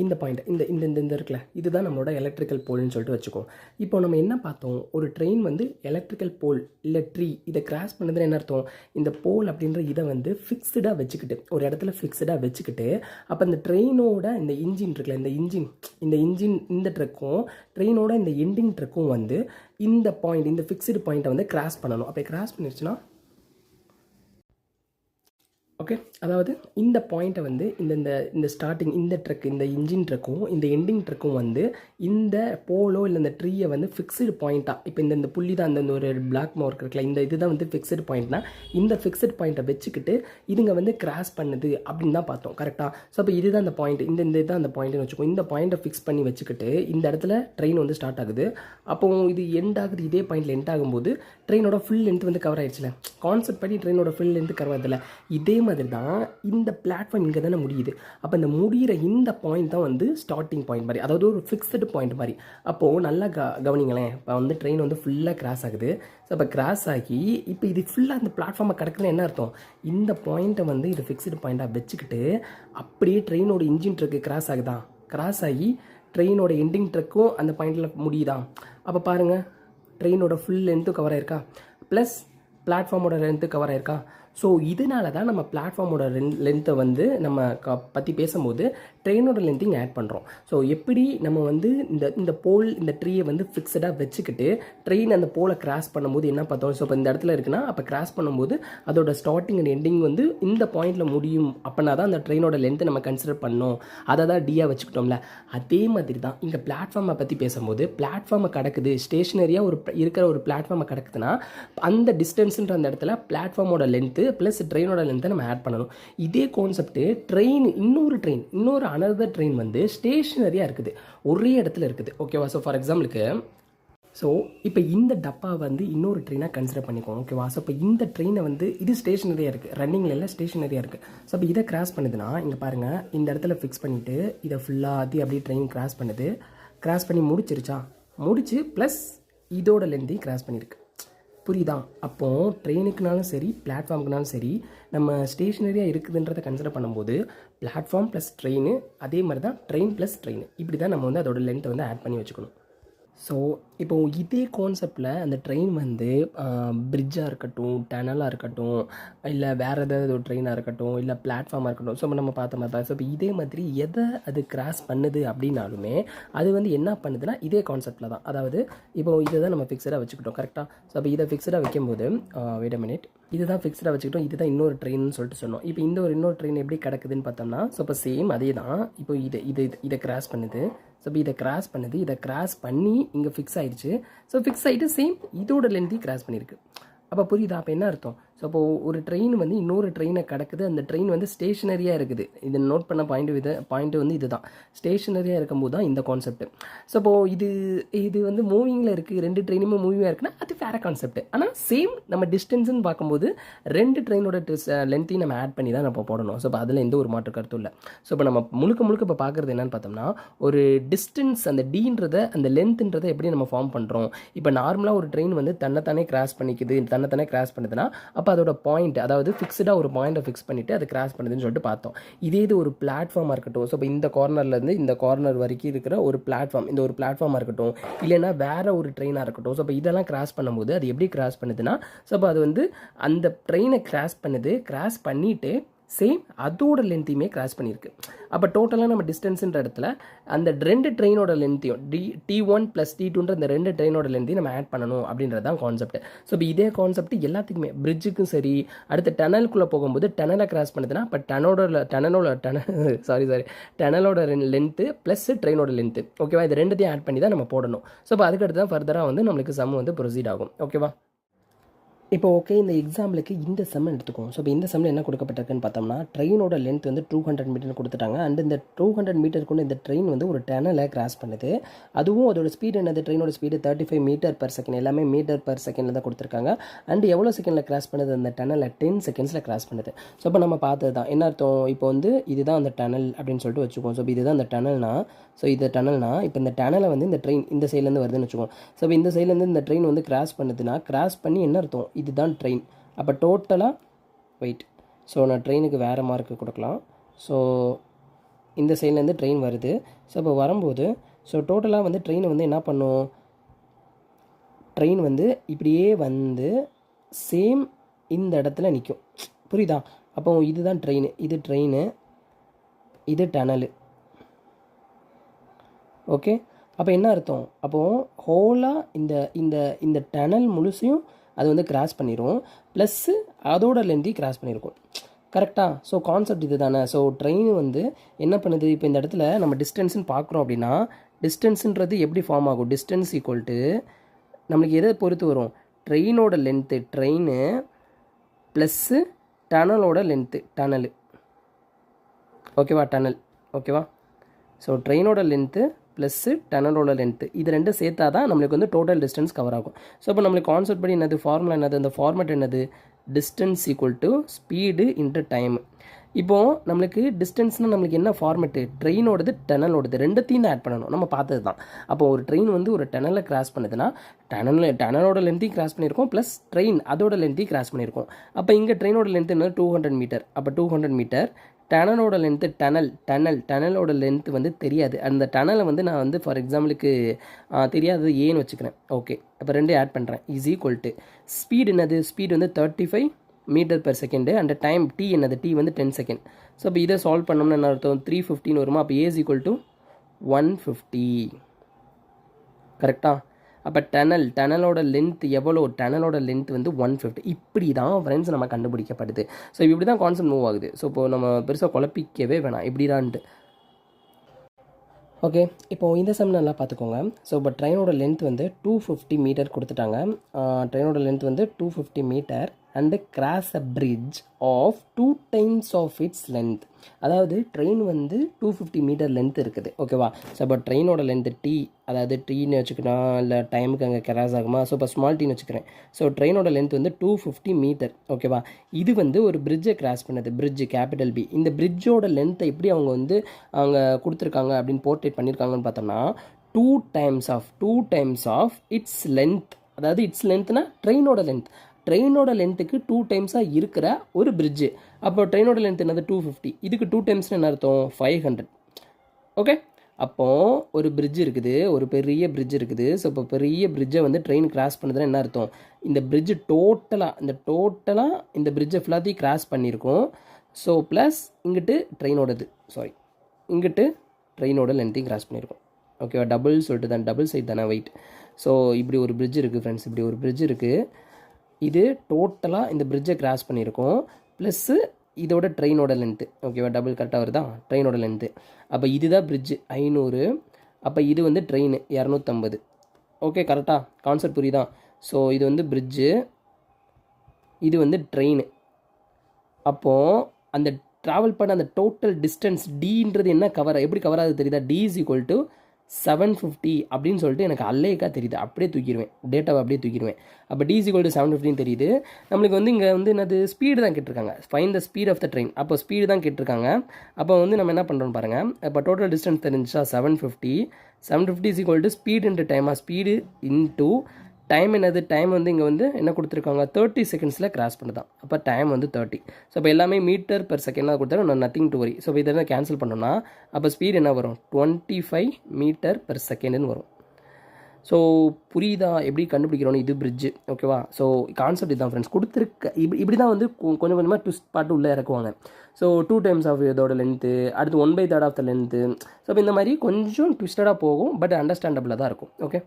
இந்த பாயிண்ட் இந்த இந்த இந்த இருக்குல்ல, இதுதான் நம்மளோட எலக்ட்ரிக்கல் போல்னு சொல்லிட்டு வச்சுக்கோம். இப்போ நம்ம என்ன பார்த்தோம், ஒரு ட்ரெயின் வந்து எலக்ட்ரிக்கல் போல் இல்லை ட்ரீ இதை கிராஸ் பண்ணதுன்னு என்ன அர்த்தம், இந்த போல் அப்படின்ற இதை வந்து ஃபிக்ஸ்டாக வச்சுக்கிட்டு ஒரு இடத்துல ஃபிக்ஸ்டாக வச்சுக்கிட்டு அப்போ இந்த ட்ரெயினோட இந்த இன்ஜின் இருக்குல்ல, இந்த இன்ஜின் இந்த ட்ரக்கும் ட்ரெயினோட இந்த எண்டிங் ட்ரக்கும் வந்து இந்த பாயிண்ட் இந்த ஃபிக்ஸ்டு பாயிண்ட்டை வந்து கிராஸ் பண்ணணும். அப்போ கிராஸ் பண்ணிருச்சுன்னா ஓகே, அதாவது இந்த பாயிண்ட்டை வந்து இந்த ஸ்டார்டிங் இந்த ட்ரக் இந்த இன்ஜின் ட்ரக்கும் இந்த எண்டிங் ட்ரக்கும் வந்து இந்த போலோ இல்லை இந்த ட்ரீயை வந்து ஃபிக்ஸ்டு பாயிண்ட்டாக இப்போ இந்த புள்ளி தான் அந்த ஒரு பிளாக் மார்க் இருக்குல்ல, இந்த இதுதான் வந்து ஃபிக்ஸ்டு பாயிண்ட்னா இந்த ஃபிக்ஸ்டு பாயிண்ட்டை வச்சுக்கிட்டு இதுங்க வந்து கிராஸ் பண்ணுது அப்படின்னு தான் பார்த்தோம். கரெக்டாக? ஸோ அப்போ இதுதான் அந்த பாயிண்ட், இந்த இதுதான் அந்த பாயிண்ட்னு வச்சுக்கோம். இந்த பாயிண்ட்டை ஃபிக்ஸ் பண்ணி வச்சுக்கிட்டு இந்த இடத்துல ட்ரெயின் வந்து ஸ்டார்ட் ஆகுது. அப்போ இது எண்ட் ஆகுது, இதே பாயிண்டில் எண்ட் ஆகும்போது ட்ரெயினோட ஃபுல் லென்த் வந்து கவர் ஆயிடுச்சுல. கான்செப்ட் படி ட்ரெயினோட ஃபுல் லென்த் கவர் ஆகுதுல்ல. இதே மாதிரி தான் இந்த பிளாட்ஃபார்ம் இங்கே தானே முடியுது. அப்போ இந்த முடிகிற இந்த பாயிண்ட் தான் வந்து ஸ்டார்டிங் பாயிண்ட் மாதிரி, அதாவது ஒரு ஃபிக்ஸ்டு பாயிண்ட் மாதிரி. அப்போது நல்லா கவனிங்களேன். இப்போ வந்து ட்ரெயின் வந்து ஃபுல்லாக கிராஸ் ஆகுது. ஸோ அப்போ கிராஸ் ஆகி இப்போ இது ஃபுல்லாக அந்த பிளாட்ஃபார்மை கிடக்குதுன்னு என்ன அர்த்தம், இந்த பாயிண்ட்டை வந்து இது ஃபிக்ஸ்டு பாயிண்ட்டாக வச்சுக்கிட்டு அப்படியே ட்ரெயினோட இன்ஜின் ட்ரக்கு கிராஸ் ஆகுதா, கிராஸ் ஆகி ட்ரெயினோட எண்டிங் ட்ரக்கும் அந்த பாயிண்டில் முடியுதா. அப்போ பாருங்கள், ட்ரெயினோட ஃபுல் லென்த்து கவர் ஆயிருக்கா, ப்ளஸ் பிளாட்ஃபார்மோட லென்த்து கவர் ஆயிருக்கா. ஸோ இதனால தான் நம்ம பிளாட்ஃபார்மோட லென்த்தை வந்து நம்ம பற்றி பேசும்போது ட்ரெயினோட லென்த்தையும் ஆட் பண்ணுறோம். ஸோ எப்படி நம்ம வந்து இந்த போல் இந்த ட்ரீயை வந்து ஃபிக்ஸடாக வச்சுக்கிட்டு ட்ரெயின் அந்த போலை கிராஸ் பண்ணும்போது என்ன பார்த்தோம். ஸோ இப்போ இந்த இடத்துல இருக்குன்னா அப்போ கிராஸ் பண்ணும்போது அதோட ஸ்டார்டிங் அண்ட் எண்டிங் வந்து இந்த பாயிண்டில் முடியும். அப்படின்னா தான் அந்த ட்ரெயினோட லென்த்தை நம்ம கன்சிடர் பண்ணோம். அதை தான் டியாக வச்சுக்கிட்டோம்ல. அதே மாதிரி தான் இங்கே பிளாட்ஃபார்மை பற்றி பேசும்போது பிளாட்ஃபார்மை கிடக்குது, ஸ்டேஷனரியாக இருக்கிற ஒரு பிளாட்ஃபார்மை கிடக்குதுன்னா அந்த டிஸ்டன்ஸுன்ற அந்த இடத்துல பிளாட்ஃபார்மோட லென்த்து ப்ளஸ் ட்ரெயினோட லென்த்தை நம்ம ஆட் பண்ணணும். இதே கான்செப்ட் இன்னொரு அனதர் ட்ரெயின் வந்து ஸ்டேஷனரியாக இருக்குது, ஒரே இடத்துல இருக்குது. ஓகேவா? ஸோ ஃபார் எக்ஸாம்பிளுக்கு ஸோ இப்போ இந்த டப்பா வந்து இன்னொரு ட்ரெயினாக கன்சிடர் பண்ணிக்கோங்க. ஓகேவா? ஸோ இப்போ இந்த ட்ரெயினை வந்து இது ஸ்டேஷனரியாக இருக்குது, ரன்னிங்கில் எல்லாம் ஸ்டேஷனரியாக இருக்குது. ஸோ அப்போ இதை கிராஸ் பண்ணுதுன்னா இங்கே பாருங்கள், இந்த இடத்துல ஃபிக்ஸ் பண்ணிவிட்டு இதை ஃபுல்லாக அப்படியே ட்ரெயின் கிராஸ் பண்ணுது. கிராஸ் பண்ணி முடிச்சு ப்ளஸ் இதோட லென்த்தையும் கிராஸ் பண்ணியிருக்கு. புரியுதா? அப்போது ட்ரெயினுக்குனாலும் சரி பிளாட்ஃபார்முக்குனாலும் சரி நம்ம ஸ்டேஷனரியாக இருக்குதுன்றதை கன்சிடர் பண்ணும்போது பிளாட்ஃபார்ம் ப்ளஸ் ட்ரெயின், அதே மாதிரி தான் ட்ரெயின் ப்ளஸ் ட்ரெயின், இப்படி தான் நம்ம வந்து அதோட லென்த்தை வந்து ஆட் பண்ணி வச்சுக்கணும். ஸோ இப்போது இதே கான்செப்டில் அந்த ட்ரெயின் வந்து பிரிட்ஜாக இருக்கட்டும், டனலாக இருக்கட்டும், இல்லை வேறு ஏதாவது ஒரு ட்ரெயினாக இருக்கட்டும், இல்லை பிளாட்ஃபார்மாக இருக்கட்டும். ஸோ இப்போ நம்ம பார்த்த மாதிரி தான். ஸோ இப்போ இதே மாதிரி எதை அது கிராஸ் பண்ணுது அப்படின்னாலுமே அது வந்து என்ன பண்ணுதுன்னா இதே கான்செப்டில் தான். அதாவது இப்போது இதை தான் நம்ம ஃபிக்ஸடாக வச்சுக்கிட்டோம். கரெக்டாக? ஸோ அப்போ இதை ஃபிக்ஸடாக வைக்கும்போது வெயிட் அ மினிட், இதுதான் ஃபிக்ஸடாக வச்சுக்கிட்டோம், இதுதான் இன்னொரு ட்ரெயின்னு சொல்லிட்டு சொன்னோம். இப்போ இன்னொரு ட்ரெயின் எப்படி கிடக்குதுன்னு பார்த்தோம்னா ஸோ இப்போ சேம் அதே தான். இப்போ இதை கிராஸ் பண்ணுது. ஸோ இப்போ இதை கிராஸ் பண்ணி இங்கே ஃபிக்ஸ் ஆகிடுச்சு. ஸோ ஃபிக்ஸ் ஆகிட்டு சேம் இதோட லென்த்தையும் கிராஸ் பண்ணியிருக்கு. அப்போ புரியுதா? அப்போ என்ன அர்த்தம்? ஸோ அப்போது ஒரு ட்ரெயின் வந்து இன்னொரு ட்ரெயினை கிடக்குது, அந்த ட்ரெயின் வந்து ஸ்டேஷனரியாக இருக்குது. இதை நோட் பண்ண பாயிண்ட் வந்து இது தான், ஸ்டேஷனரியாக இருக்கும்போது தான் இந்த கான்செப்ட். ஸோ அப்போது இது வந்து மூவிங்கில் இருக்குது, ரெண்டு ட்ரெயினுமே மூவிங்காக இருக்குன்னா அது வேறு கான்செப்ட். ஆனால் சேம் நம்ம டிஸ்டன்ஸுன்னு பார்க்கும்போது ரெண்டு ட்ரெயினோட லென்த்தையும் நம்ம ஆட் பண்ணி தான் நம்ம போடணும். ஸோ இப்போ அதில் எந்த ஒரு மாற்று கருத்தும் இல்லை. ஸோ இப்போ நம்ம முழுக்க இப்போ பார்க்குறது என்னென்னு பார்த்தோம்னா ஒரு டிஸ்டன்ஸ், அந்த டீன்றதை அந்த லென்த்துன்றதை எப்படி நம்ம ஃபார்ம் பண்ணுறோம். இப்போ நார்மலாக ஒரு ட்ரெயின் வந்து தன்னைத்தானே கிராஸ் பண்ணிக்குது, தன்னைத்தானே கிராஸ் பண்ணுதுன்னா அப்போ அதோட பாயிண்ட், அதாவது ஃபிக்ஸ்டாக ஒரு பாயிண்ட்டை ஃபிக்ஸ் பண்ணிவிட்டு அது கிராஸ் பண்ணுதுன்னு சொல்லிட்டு பார்த்தோம். இது ஒரு பிளாட்ஃபார்மாக இருக்கட்டும். ஸோ இப்போ இந்த கார்னர்லேருந்து இந்த கார்னர் வரைக்கும் இருக்கிற ஒரு பிளாட்ஃபார்ம், இந்த ஒரு பிளாட்ஃபார்மாக இருக்கட்டும், இல்லைன்னா வேறு ஒரு ட்ரெயினாக இருக்கட்டும். ஸோ இப்போ இதெல்லாம் கிராஸ் பண்ணும்போது அது எப்படி கிராஸ் பண்ணுதுன்னா ஸோ அப்போ அது வந்து அந்த ட்ரெயினை கிராஸ் பண்ணிவிட்டு சேம் அதோட லென்த்தையுமே கிராஸ் பண்ணியிருக்கு. அப்போ டோட்டலாக நம்ம டிஸ்டன்ஸுன்ற இடத்துல அந்த ரெண்டு ட்ரெயினோட லென்த்தையும் T1 + T2ன்ற இந்த ரெண்டு ட்ரெயினோட லென்த்தையும் நம்ம ஆட் பண்ணணும் அப்படின்றது தான் கான்செப்ட். ஸோ இப்போ இதே கான்செப்ட் எல்லாத்துக்குமே பிரிட்ஜுக்கும் சரி, அடுத்த டனலுக்குள்ளே போகும்போது டனலை கிராஸ் பண்ணுதுன்னா இப்போ டனலோட லென்த்து ப்ளஸ் ட்ரெயினோட லென்த்து. ஓகேவா? இது ரெண்டுத்தையும் ஆட் பண்ணி தான் நம்ம போடணும். ஸோ இப்போ அதுக்கடுத்து தான் ஃபர்தராக வந்து நம்மளுக்கு சம் வந்து ப்ரொசீட் ஆகும். ஓகேவா? இப்போ ஓகே, இந்த எக்ஸாம்பிளுக்கு இந்த செம் எடுத்துக்குவோம். ஸோ இப்போ இந்த செம்மில் என்ன கொடுக்கப்பட்டிருக்குன்னு பார்த்தோம்னா, ட்ரெயினோட லென்த் வந்து 200 மீட்டர் கொடுத்துட்டாங்க. அண்ட் இந்த 200 மீட்டருக்குள்ள இந்த ட்ரெயின் வந்து ஒரு டனலை கிராஸ் பண்ணுது. அதுவும் அதோட ஸ்பீடு என்னது, ட்ரெயினோட ஸ்பீடு 35 மீட்டர் பர் செகண்ட், எல்லாமே மீட்டர் பர் செகண்டில் தான் கொடுத்துருக்காங்க. அண்ட் எவ்வளோ செகண்டில் கிராஸ் பண்ணுது அந்த டனலை, 10 செகண்ட்ஸில் கிராஸ் பண்ணுது. ஸோ இப்போ நம்ம பார்த்தது தான் என்ன அர்த்தம், இப்போ வந்து இதுதான் அந்த டனல் அப்படின்னு சொல்லிட்டு வச்சுக்குவோம். ஸோ இதுதான் அந்த டனல்னா, ஸோ இந்த டனல்னா இப்போ இந்த டனலை வந்து இந்த ட்ரெயின் இந்த சைட்லேருந்து வருதுன்னு வச்சுக்கோம். ஸோ இப்போ இந்த சைட்லேருந்து இந்த ட்ரெயின் வந்து கிராஸ் பண்ணுதுன்னா, கிராஸ் பண்ணி என்ன அர்த்தம், இதுதான் ட்ரெயின். அப்போ டோட்டலாக வெயிட். ஸோ நான் ட்ரெயினுக்கு வேறு மார்க்கு கொடுக்கலாம். ஸோ இந்த சைட்லேருந்து ட்ரெயின் வருது. ஸோ இப்போ வரும்போது ஸோ டோட்டலாக வந்து ட்ரெயின் வந்து என்ன பண்ணும், ட்ரெயின் வந்து இப்படியே வந்து சேம் இந்த இடத்துல நிற்கும். புரியுதா? அப்போ இதுதான் ட்ரெயின், இது ட்ரெயின், இது டனலு. ஓகே, அப்போ என்ன அர்த்தம், அப்போது ஹோலாக இந்த இந்த இந்த டனல் முழுசையும் அது வந்து கிராஸ் பண்ணிடும், ப்ளஸ்ஸு அதோட லென்த்தையும் கிராஸ் பண்ணியிருக்கும். கரெக்டாக? ஸோ கான்செப்ட் இது தானே. ஸோ ட்ரெயின் வந்து என்ன பண்ணுது, இப்போ இந்த இடத்துல நம்ம டிஸ்டன்ஸ்னு பார்க்குறோம் அப்படின்னா, டிஸ்டன்ஸுன்றது எப்படி ஃபார்ம் ஆகும், டிஸ்டன்ஸ் ஈக்குவல் டு நம்மளுக்கு எதை பொறுத்து வரும், ட்ரெயினோட லென்த்து ட்ரெயின் ப்ளஸ்ஸு டனலோட லென்த்து டனலு. ஓகேவா? டனல். ஓகேவா? ஸோ ட்ரெயினோட லென்த்து ப்ளஸ்ஸு டனலோட லென்த்து இது ரெண்டும் சேர்த்தா தான் நம்மளுக்கு வந்து டோட்டல் டிஸ்டன்ஸ் கவர் ஆகும். ஸோ இப்போ நம்மளுக்கு கான்செப்ட் படி என்னது, ஃபார்முலா என்னது, அந்த ஃபார்மேட் என்னது, distance equal to speed into time. இப்போது நம்மளுக்கு டிஸ்டன்ஸ்னால் நம்மளுக்கு என்ன ஃபார்மெட்டு, ட்ரெயினோடது டனலோடது ரெண்டுத்தையும் தான் ஆட் பண்ணணும், நம்ம பார்த்தது தான். அப்போ ஒரு ட்ரெயின் வந்து ஒரு டனலை கிராஸ் பண்ணுதுன்னா டனலோட லென்த்தையும் கிராஸ் பண்ணியிருக்கோம், ப்ளஸ் ட்ரெயின் அதோட லென்த்தையும் கிராஸ் பண்ணியிருக்கோம். அப்போ இங்கே ட்ரெயினோட லென்த் என்ன, 200 மீட்டர். அப்போ 200 மீட்டர், டனலோட லென்த்து டனலோட லென்த் வந்து தெரியாது. அந்த டனலை வந்து நான் வந்து ஃபார் எக்ஸாம்பிளுக்கு தெரியாதது ஏன்னு வச்சுக்கிறேன். ஓகே, அப்போ ரெண்டே ஆட் பண்ணுறேன். இஸ் ஈக்குவல் டு ஸ்பீடு என்னது, ஸ்பீடு வந்து 35 metre per second. And time T என்னது, டி வந்து 10 செகண்ட். ஸோ இப்போ இதை சால்வ் பண்ணோம்னா என்ன அர்த்தம், 315 வருமா. அப்போ ஏ இஸ் ஈக்குவல் டு 150. கரெக்டாக? அப்போ டனலோட லென்த் எவ்வளோ, டனலோட லென்த் வந்து 150. இப்படி தான் ஃப்ரெண்ட்ஸ் நம்ம கண்டுபிடிக்கப்படுது. ஸோ இப்படி தான் கான்செப்ட் மூவ் ஆகுது. ஸோ இப்போ நம்ம பெருசாக குழப்பிக்கவே வேணாம், இப்படி தான்ட்டு. ஓகே, இப்போது இந்த செம் நல்லா பார்த்துக்கோங்க. ஸோ இப்போ ட்ரெயினோட லென்த் வந்து 250 மீட்டர் கொடுத்துட்டாங்க. ட்ரெயினோட லென்த் வந்து 250 metre and cross a bridge of 2 times of its length. அதாவது ட்ரெயின் வந்து 250 மீட்டர் லென்த் இருக்குது. ஓகேவா? ஸோ இப்போ ட்ரெயினோட லென்த்து டி, அதாவது டீன்னு வச்சுக்கலாம், இல்லை டைமுக்கு அங்கே கிராஸ் ஆகுமா. ஸோ இப்போ ஸ்மால் டீன்னு வச்சுக்கிறேன். ஸோ ட்ரெயினோட லென்த் வந்து 250 மீட்டர். ஓகேவா? இது வந்து ஒரு பிரிட்ஜை கிராஸ் பண்ணுது, பிரிட்ஜ் கேபிட்டல் பி. இந்த பிரிட்ஜோட லென்த்தை எப்படி அவங்க வந்து அவங்க கொடுத்துருக்காங்க அப்படின்னு போர்ட்ரேட் பண்ணியிருக்காங்கன்னு பார்த்தோம்னா, 2 times ஆஃப் இட்ஸ் லென்த். அதாவது இட்ஸ் லென்த்னா ட்ரெயினோட லென்த்துக்கு 2 டைம்ஸாக இருக்கிற ஒரு பிரிட்ஜு. அப்போ ட்ரெயினோட லென்த் என்னது, 250. இதுக்கு 2 டைம்ஸ்னு என்ன அர்த்தம், 500. ஓகே, அப்போது ஒரு பிரிட்ஜ் இருக்குது, ஒரு பெரிய பிரிட்ஜ் இருக்குது. ஸோ இப்போ பெரிய பிரிட்ஜை வந்து ட்ரெயின் கிராஸ் பண்ணுதுன்னா என்ன அர்த்தம், இந்த பிரிட்ஜு டோட்டலாக இந்த பிரிட்ஜை ஃபுல்லாத்தையும் கிராஸ் பண்ணியிருக்கோம். ஸோ ப்ளஸ் இங்கிட்டு ட்ரெயினோட லென்த்தையும் கிராஸ் பண்ணியிருக்கோம். ஓகேவா? டபுள் சொல்லிட்டு தான், டபுள் சைட் தானே வெயிட். ஸோ இப்படி ஒரு பிரிட்ஜ் இருக்குது ஃப்ரெண்ட்ஸ், இப்படி ஒரு பிரிட்ஜ் இருக்குது. இது டோட்டலாக இந்த பிரிட்ஜை கிராஸ் பண்ணியிருக்கோம், ப்ளஸ்ஸு இதோட ட்ரெயினோட லென்த்து. ஓகேவா? டபுள் கரெக்டாக வருதா, ட்ரெயினோட லென்த்து. அப்போ இதுதான் பிரிட்ஜு 500. அப்போ இது வந்து ட்ரெயின் 250. ஓகே, கரெக்டாக கான்செப்ட் புரியுதா? ஸோ இது வந்து பிரிட்ஜு, இது வந்து ட்ரெயின். அப்போது அந்த ட்ராவல் பண்ண அந்த டோட்டல் டிஸ்டன்ஸ் டீன்றது என்ன எப்படி கவர் ஆகுது தெரியுதா, டி இஸ் ஈக்குவல் டு 750 அப்படின்னு சொல்லிட்டு எனக்கு அல்லேக்கா தெரியுது. அப்படியே தூக்கிடுவேன், டேட்டாவை அப்படியே தூக்கிடுவேன். அப்போ டி இஸ் ஈக்குவல் டு 750 தெரியுது. நம்மளுக்கு வந்து இங்கே வந்து என்னது, ஸ்பீடு தான் கேட்டிருக்காங்க, find the speed of the train. அப்போ ஸ்பீடு தான் கேட்டிருக்காங்க. அப்போ வந்து நம்ம என்ன பண்ணுறோம் பாருங்கள், இப்போ டோட்டல் டிஸ்டன்ஸ் தெரிஞ்சிச்சா 750 is equal to speed into டைமாக, ஸ்பீடு இன்ட்டு டைம் என்னது, டைம் வந்து இங்கே வந்து என்ன கொடுத்துருக்காங்க, 30 செகண்ட்ஸில் கிராஸ் பண்ணுதான். அப்போ டைம் வந்து 30. ஸோ இப்போ எல்லாமே மீட்டர் பெர் செகண்டாக கொடுத்தாலும் நத்திங் டு வரி. ஸோ இப்போ இதெல்லாம் கேன்சல் பண்ணோம்னா அப்போ ஸ்பீடு என்ன வரும், 25 மீட்டர் பெர் செகண்டுன்னு வரும். ஸோ புரியுதா எப்படி கண்டுபிடிக்கிறோன்னு, இது பிரிட்ஜு. ஓகேவா? ஸோ கான்செப்ட் இதுதான் ஃப்ரெண்ட்ஸ், கொடுத்துருக்க இப்படி தான் வந்து கொஞ்சம் கொஞ்சமாக ட்விஸ்ட் பாட்டு உள்ளே இறக்குவாங்க. ஸோ 2 times ஆஃப் இதோட லென்த்து, அடுத்து 1/3 ஆஃப் த லென்த்து. ஸோ இப்போ இந்த மாதிரி கொஞ்சம் ட்விஸ்டடாக போகும், பட் அண்டர்ஸ்டாண்டபிளாக தான் இருக்கும். ஓகே.